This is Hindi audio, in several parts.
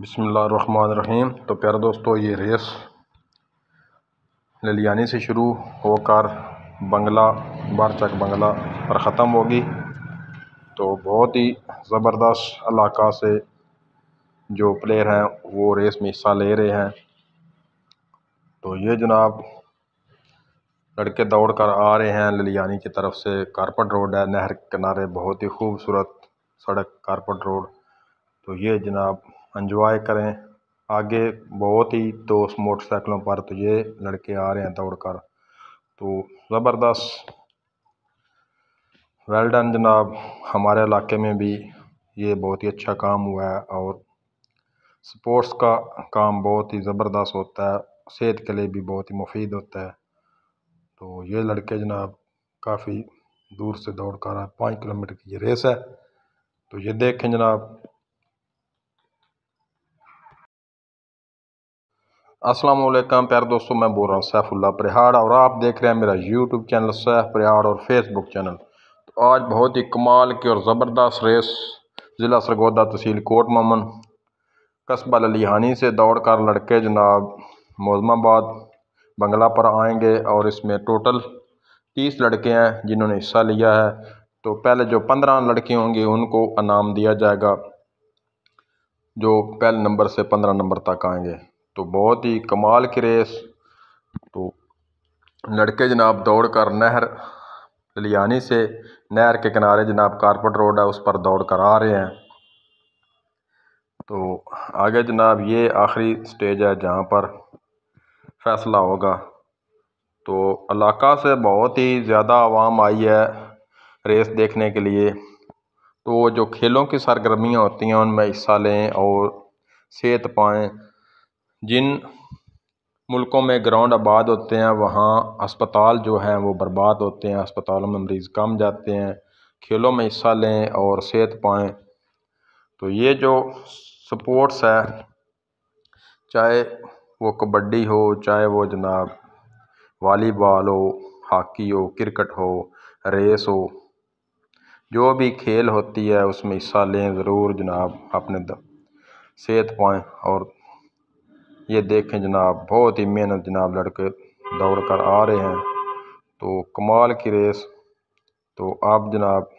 बिस्मिल्लाहिर्रहमानिर्रहीम। तो प्यारे दोस्तों, ये रेस ललियानी से शुरू होकर बंगला बारचक बंगला पर ख़त्म होगी। तो बहुत ही ज़बरदस्त इलाका से जो प्लेयर हैं वो रेस में हिस्सा ले रहे हैं। तो ये जनाब लड़के दौड़ कर आ रहे हैं ललियानी की तरफ से। कारपेट रोड है, नहर के किनारे बहुत ही खूबसूरत सड़क कारपेट रोड। तो ये जनाब एंजॉय करें। आगे बहुत ही दोस्त मोटरसाइकिलों पर, तो ये लड़के आ रहे हैं दौड़कर। तो ज़बरदस्त, वेल डन जनाब। हमारे इलाके में भी ये बहुत ही अच्छा काम हुआ है और स्पोर्ट्स का काम बहुत ही ज़बरदस्त होता है, सेहत के लिए भी बहुत ही मुफीद होता है। तो ये लड़के जनाब काफ़ी दूर से दौड़ कर आए। 5 किलोमीटर की ये रेस है। तो ये देखें जनाब। अस्सलाम वालेकुम प्यारे दोस्तों, मैं बोल रहा हूँ सैफुल्लाह परिहार और आप देख रहे हैं मेरा यूट्यूब चैनल सैफ परिहार और फेसबुक चैनल। तो आज बहुत ही कमाल की और ज़बरदस्त रेस ज़िला सरगोदा, तहसील कोट मोमन, कस्बा ललियानी से दौड़कर लड़के जनाब मोज़माबाद बंगला पर आएंगे। और इसमें टोटल 30 लड़के हैं जिन्होंने हिस्सा लिया है। तो पहले जो 15 लड़के होंगे उनको इनाम दिया जाएगा, जो पहले नंबर से 15 नंबर तक आएंगे। तो बहुत ही कमाल की रेस। तो लड़के जनाब दौड़ कर नहर ललियानी से नहर के किनारे जनाब कारपेट रोड है उस पर दौड़ कर आ रहे हैं। तो आगे जनाब ये आखिरी स्टेज है जहाँ पर फैसला होगा। तो इलाका से बहुत ही ज़्यादा आवाम आई है रेस देखने के लिए। तो जो खेलों की सरगर्मियाँ होती हैं उनमें हिस्सा लें और सेहत पाएँ। जिन मुल्कों में ग्राउंड आबाद होते हैं वहाँ अस्पताल जो हैं वो बर्बाद होते हैं, अस्पतालों में मरीज़ कम जाते हैं। खेलों में हिस्सा लें और सेहत पाएँ। तो ये जो स्पोर्ट्स है, चाहे वो कबड्डी हो, चाहे वो जनाब वॉलीबॉल हो, हॉकी हो, क्रिकेट हो, रेस हो, जो भी खेल होती है उसमें हिस्सा लें ज़रूर जनाब, अपने सेहत पाएँ। और ये देखें जनाब बहुत ही मेहनत जनाब लड़के दौड़ कर आ रहे हैं। तो कमाल की रेस। तो आप जनाब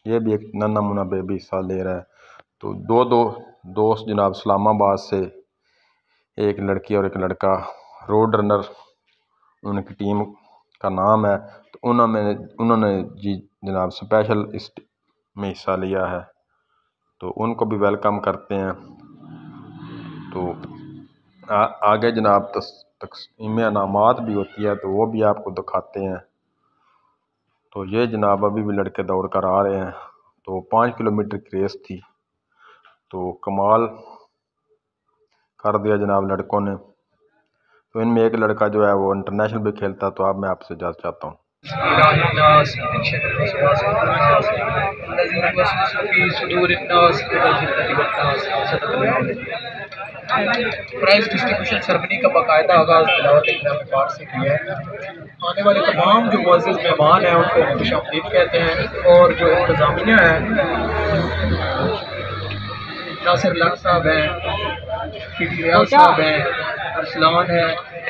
ये भी एक नन्हा मुन्ना बेबी हिस्सा ले रहा है। तो दो दोस्त जनाब इस्लामाबाद से, एक लड़की और एक लड़का, रोड रनर उनकी टीम का नाम है। तो उन्होंने जी जनाब स्पेशल इस में हिस्सा लिया है। तो उनको भी वेलकम करते हैं। तो आगे जनाब तकसीम इनामात भी होती है, तो वो भी आपको दिखाते हैं। तो ये जनाब अभी भी लड़के दौड़ कर आ रहे हैं। तो 5 किलोमीटर की रेस थी। तो कमाल कर दिया जनाब लड़कों ने। तो इनमें एक लड़का जो है वो इंटरनेशनल भी खेलता है। तो अब मैं आपसे इजाज़त चाहता हूँ। प्राइज डिस्ट्रीब्यूशन सेरेमनी का बाकायदा आगाज़ तिलावत इकराम पाक से किया है। आने वाले तमाम जो मुअज़्ज़िज़ मेहमान हैं उनको खुशामदीद कहते हैं। और जो इंतज़ामिया है, नासिर लक साहब हैं, पीटी रियाज साहब हैं, अरसलान है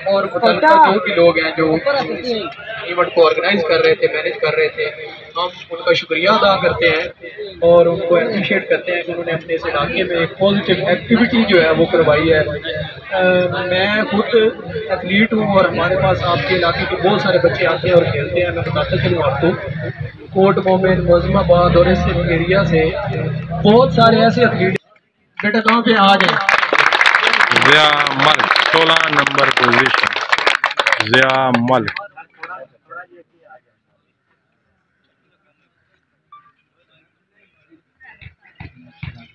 और मुतल्लिका जो भी लोग हैं जो इवेंट को ऑर्गेनाइज कर रहे थे, मैनेज कर रहे थे, हम उनका शुक्रिया अदा करते हैं और उनको अप्रिशिएट करते हैं कि उन्होंने अपने इस इलाके में एक पॉजिटिव एक्टिविटी जो है वो करवाई है। मैं खुद एथलीट हूँ और हमारे पास आपके इलाके के बहुत सारे बच्चे आते हैं और खेलते हैं। मैं बताता चलूँ आपको, कोट मोमिन, मोज़माबाद और इस एरिया से बहुत सारे ऐसे एथलीट। बेटा कहाँ पे आ जाए? Zia Malik 16 number position, Zia Malik.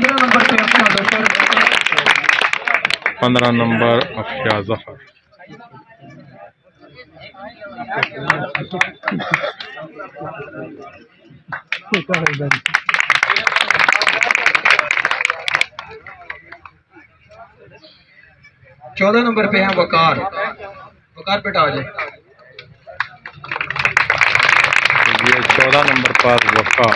Number पे अपना 15 नंबर अफिया ज़फ़र। चौदह नंबर पे है वकार। वकार बेटा आ जाए। ये 14 नंबर पर वफ़ा।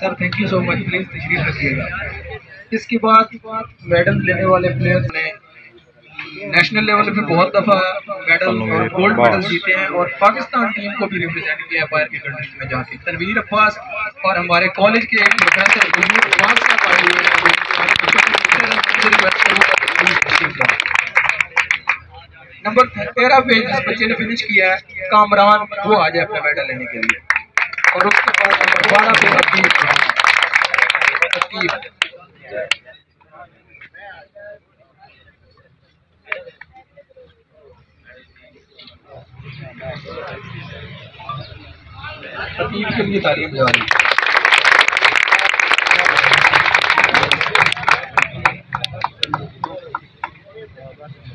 Sir thank you so much, please तशरीफ रखिएगा। इसके बाद मेडल लेने वाले प्लेयर्स ने नेशनल लेवल पे बहुत दफ़ा मेडल और गोल्ड मेडल जीते हैं और पाकिस्तान टीम को भी रिप्रेजेंट किया है बाहर की कंट्रीज में जाके। तनवीर अब्बास और हमारे कॉलेज के एक प्रोफेसर तनवीर अब्बास साहब आए हुए हैं। नंबर 13 पे जिस बच्चे ने फिनिश किया है कामरान, वो आ जाए अपना मेडल लेने के लिए। और उसके बाद नंबर 12 पे अकीब। अकीब के लिए तारीफ जारी।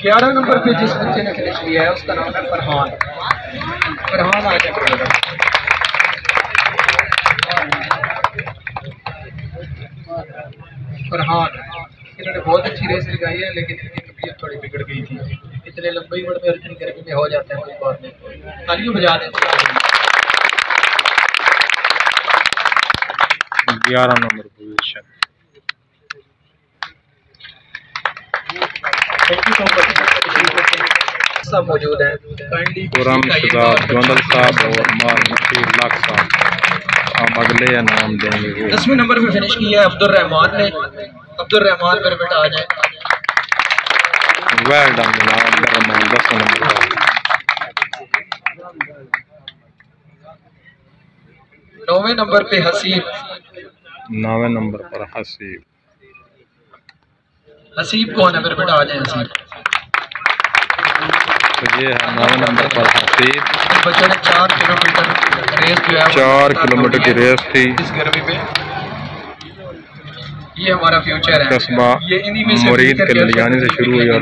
11 नंबर पे जिस बच्चे ने फिनिश किया है उसका नाम है फरहान। फरहान आ जाए। फरहान इन्होंने बहुत अच्छी रेस लगाई है, लेकिन इनकी तबीयत थोड़ी बिगड़ गई थी। इतने लंबे उम्र में इतनी गर्मी में हो जाता है, कोई बात नहीं, तालियां बजा दें। 11 नंबर पोजीशन। सब मौजूद हैं। खुरम शहजाद गोंदल साहब और नसीर लाख साहब अब अगले नाम देंगे। 10वें नंबर पे फिनिश किया है अब्दुल रहमान ने। अब्दुल रहमान मेरे बेटा आ जाए। वेल डन जनाब अब्दुल रहमान 10वें नंबर पर। 9वें नंबर पे हसीब। 9वें नंबर पर हसीब। हसीब कौन है मेरे बेटा आ जाए। हसीब तो ये है 9वें नंबर पर हसीब। बच्चों ने 4 किलोमीटर रेस जो है 4 किलोमीटर की रेस थी इस गर्मी में। ये हमारा फ्यूचर है। कस्बा ये इन्हीं में से मुरीद के लियानी से शुरू हुई और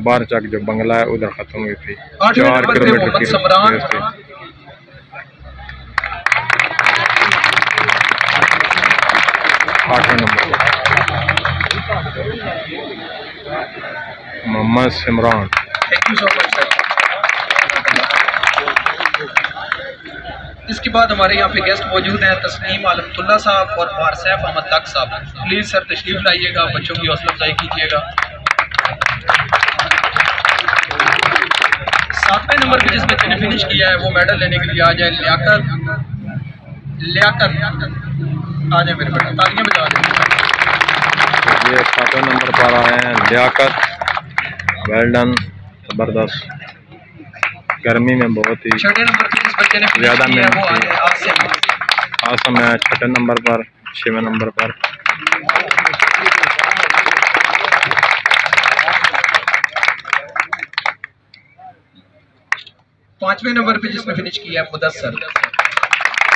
बारचक जो बंगला है उधर खत्म हुई थी। 4 किलोमीटर की रेस थी। 8वें number Mohammad Simran. Thank you so much sir. इसके बाद हमारे यहाँ पे गेस्ट मौजूद हैं तस्नीम आलमतुल्ला साहब और वारसैफ अहमद तक साहब। प्लीज़ सर तशरीफ लाइएगा, बच्चों की हौसला अफजाई कीजिएगा। 7वें नंबर पे जिस बच्चे ने फिनिश किया है वो मेडल लेने के लिए आ जाए। लियाकत आ जाए मेरे बेटा, तालियां बजा दें। ये 7वें नंबर पर आए हैं लियाकत। वेल डन, जबरदस्त। गर्मी में बहुत ही 6वें नंबर पे जिस बच्चे ने ज़्यादा फिनिश किया है वो आ मेहनत जाए आसिम। आसम है 6वें नंबर पर। 6वें नंबर पर 5वें नंबर पे जिसने फिनिश किया है मुदस्सर।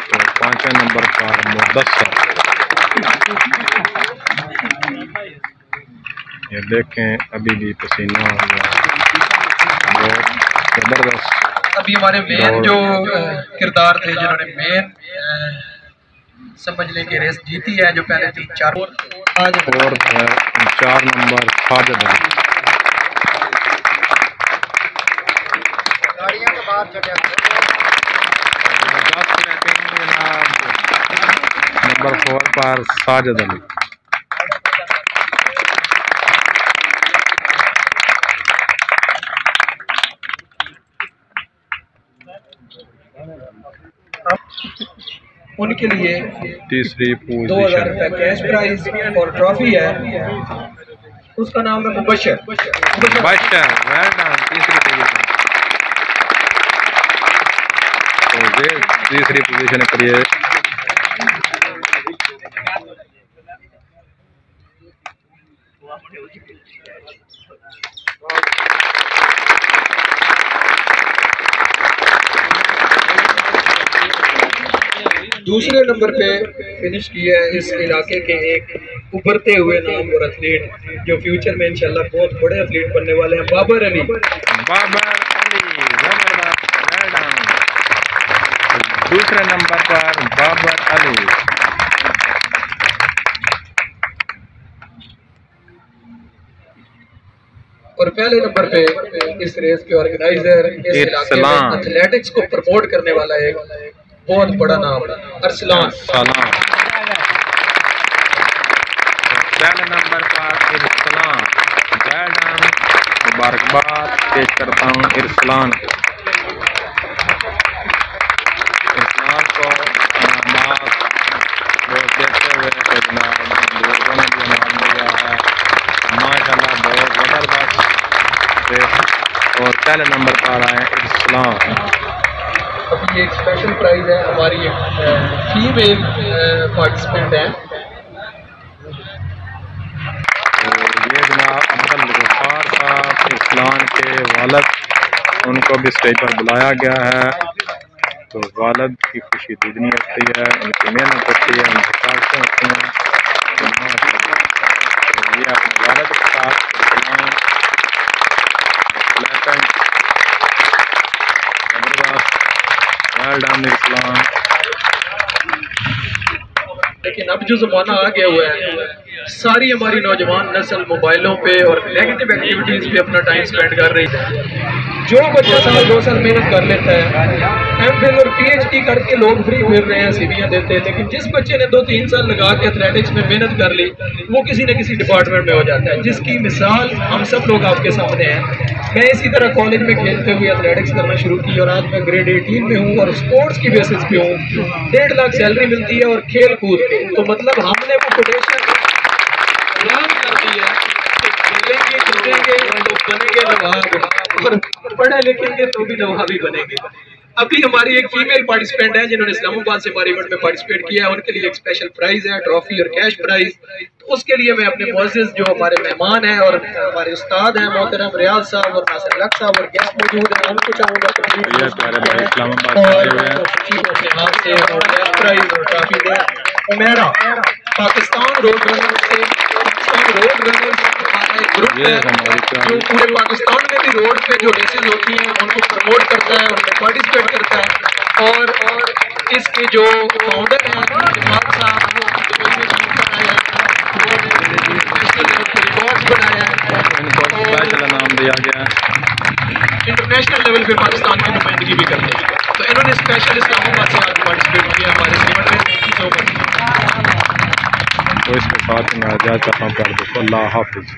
तो 5वें नंबर पर मुदस्सर। ये देखें अभी भी पसीना आ गया, बहुत जबरदस्त। अभी हमारे मेन जो किरदार थे जिन्होंने मेन समझ लें कि रेस जीती है, जो पहले 3-4 आज 4 नंबर साजिद अली। नंबर 4 पर साजिद अली। उनके लिए तीसरी 2000 पोजीशन। रुपये कैश प्राइज और ट्रॉफी है। उसका नाम है मुबशर। तीसरी पोजीशन। तो ये तीसरी पोजीशन के लिए दूसरे नंबर पे फिनिश किया है इस इलाके के एक उभरते हुए नाम और एथलीट, जो फ्यूचर में इंशाल्लाह बहुत बड़े एथलीट बनने वाले हैं, बाबर अली। दूसरे नंबर पर बाबर अली। और पहले नंबर पे इस रेस के ऑर्गेनाइजर, इस इलाके में एथलेटिक्स को प्रमोट करने वाला एक बहुत बड़ा नाम अरसलान। पहले नंबर पर इरसलान। मैडम मुबारकबाद पेश करता हूँ इरसलान को इनामात बहुत देते हुए बुजुर्गों ने भी इनाम दिया है माशाल्लाह, बहुत ज़बरदस्त। और पहले नंबर पर आए इरसलान। अभी एक स्पेशल प्राइज़ है, हमारी एक फीमेल पार्टिसिपेंट है। ये जनाब अब्दुल गफ्फार साहब इरसलान के वालिद, उनको भी स्टेज पर बुलाया गया है। तो वालिद की खुशी दुगनी होती है, उनकी मेहनत होती है, उनकी ताकतें होती हैं। तो ये अपने वालिद के साथ इरसलान वेल डन इरसलान। लेकिन अब जो ज़माना आ गया हुआ है, सारी हमारी नौजवान नस्ल मोबाइलों पे और नेगेटिव एक्टिविटीज़ पे अपना टाइम स्पेंड कर रही है। जो बच्चा साल 2 साल मेहनत कर लेता है, एमफिल और पीएचडी करके लोग फ्री फिर रहे हैं, सीवियाँ देते हैं, लेकिन जिस बच्चे ने 2-3 साल लगा के एथलेटिक्स में मेहनत कर ली, वो किसी न किसी डिपार्टमेंट में हो जाता है, जिसकी मिसाल हम सब लोग आपके सामने हैं। मैं इसी तरह कॉलेज में खेलते हुए एथलेटिक्स करना शुरू की और आज मैं ग्रेड 18 में हूँ और स्पोर्ट्स की बेसिस पे हूँ। 1.5 लाख सैलरी मिलती है और खेल कूद के, तो मतलब हमने वो पोटेंशियल कर दी है कि खेलेंगे कूदेंगे तो बनेंगे नवाब, और पढ़े लिखेंगे तो भी नवाबी बनेंगे। अभी हमारी एक फीमेल पार्टिसिपेंट है जिन्होंने इस्लामाबाद से हमारे इवेंट में पार्टिसिपेट किया है, उनके लिए एक स्पेशल प्राइज है, ट्रॉफी और कैश प्राइज। तो उसके लिए मैं अपने मुअज़्ज़िज़ जो हमारे मेहमान हैं और हमारे उस्ताद हैं मोहतरम रियाज साहब और नासिर लक साहब और गैस मौजूद हैं, उनको चाहूँगा अपने हाथ से और कैश प्राइज और ट्रॉफी दें। उमेरा पाकिस्तान रोड रनर से, रोड रनर हमारा एक ग्रुप है जो पूरे पाकिस्तान में भी रोड पे जो रेसेस होती हैं उनको प्रमोट करता है, उनमें पार्टिसिपेट करता है। और इसके जो फाउंडर हैं जमाल साहब, वो दुबई में जीत आए हैं, नेशनल लेवल पे रिकॉर्ड्स बनाया है, इनको स्पेशल इनाम दिया गया है, इंटरनेशनल लेवल पे पाकिस्तान की नुमाइंदगी भी करते हैं। तो इन्होंने स्पेशल इस्लामाबाद से आज पार्टिसिपेट किया हमारे इवेंट में। Thank you so much. तो इसके साथ मैं इजाज़त चाहता हूँ। अल्लाह हाफिज़।